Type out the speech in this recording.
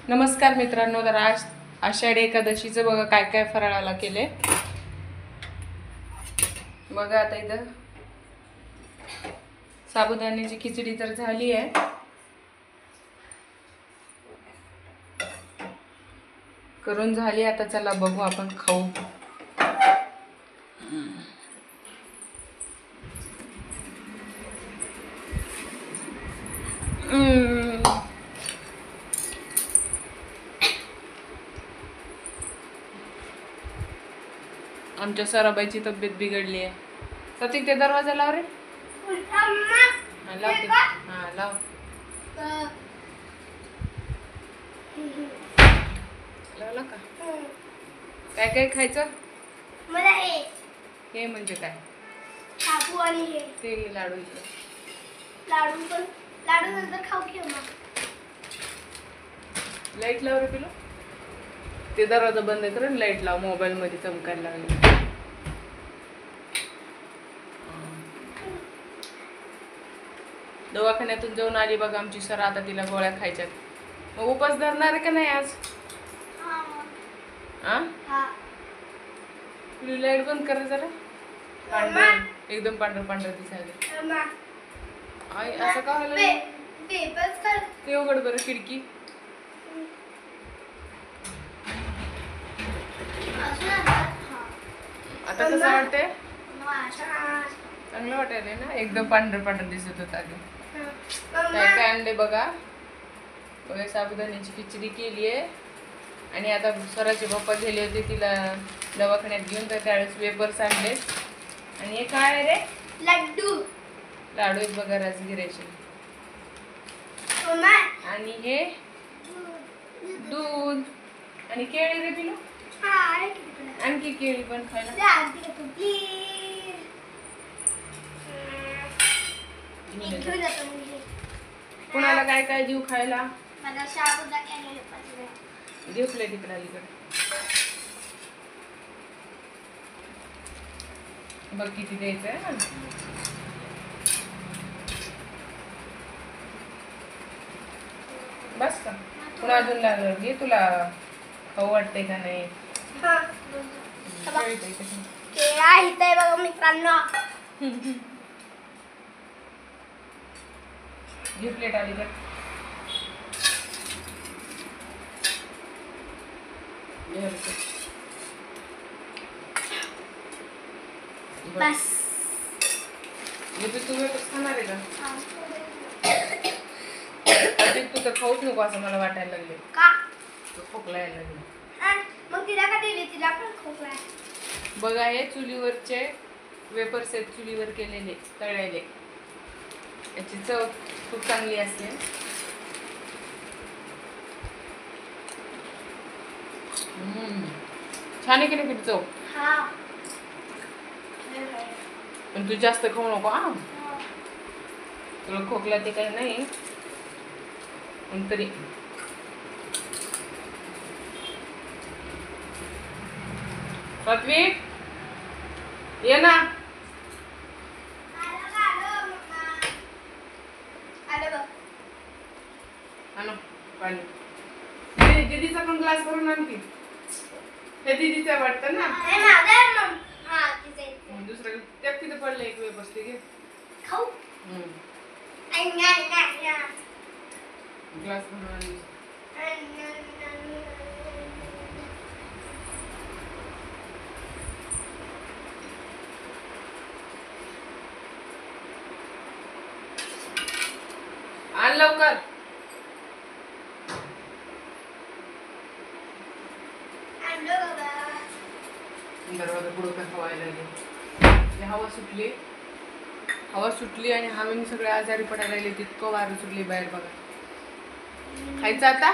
नमस्कार मित्रांनो, तर आज आषाढी एकादशीचं बघा काय काय फराळाला केले बघा. आता इथं साबुदाण्याची खिचडी तर झाली आहे, करून झाली. आता चला बघू आपण खाऊ. आमच्या सराबाईची तब्येत बिघडली आहे. सतिक ते दरवाजा लाव रे. लावते. हा लाव. लावला का? काय काय खायचं? मला हे म्हणजे काय? शाबू आणि हे ते लाडू. लाडू पण लाडू नंतर खाऊ की मग. लाईट लाव रे पिलो. ते दरवाजा बंद कर, लाईट लाव. मोबाईल मध्ये चमकायला लागले. दवाखान्यातून जाऊन आली बघा आमची सर. आता तिला गोळ्या खायच्यात. मग उपास धरणार आहे का नाही आज? तुला लाईट बंद कर जरा. पांढरं एकदम पांढरं दिसायला. आई असं का व्हायला? ते उघड बरं खिडकी. आता कसं वाटतंय? चांगलं वाटायला ना. एकदम पांढरं दिसत होत आधी. काय काय आणले बघा. बघा साबुदाण्याची खिचडी केली आहे. आणि आता सराचे पप्पा गेले होते तिला दवाखान्यात घेऊन, तर त्यावेळेस वेपर्स आणले. आणि हे काय आहे रे? लाडू आहेत बघा राजगिऱ्याचे. आणि हे दूध आणि केळी रे पिलो. आणखी केळी पण खायला. कुणाला काय काय देऊ खायला? देऊ प्लेट इकडे अलीकडे. बघ किती द्यायचं आहे ना. बस का? पुन्हा अजून लागलं घे. तुला खाऊ वाटतंय का नाही? बघा मित्रांनो. घे प्लेट अलीकडे. बस तुम्ही खाणार आहे का? तू तर खाऊच नको असं मला वाटायला लागले. का? खोकला यायला लागले. मग तिला का दिली? तिला पण खोकला. बघा हे चुलीवरचे वेपर्स आहेत, चुलीवर केलेले तळलेले. याची चव खूप चांगली असते. छान आहे की नाही चव? पण तू जास्त खाऊ नको हा. तुला खोकला ते काही नाही पण तरी. सात्विक ये ना. दीदीचा पण ग्लास भरून आणखी. हे दीदीचं वाटतं ना. दुसरं त्या तिथे पडलं एक वेळ बसते घे खाऊ. ग्लास भरून आणली. आण लवकर. दरवाजा पुढं का हवायला लागले. हवा सुटली आणि हवेने सगळे आजारी पडायला लागले. तितकं वारं सुटली बाहेर बघा. खायचं आता?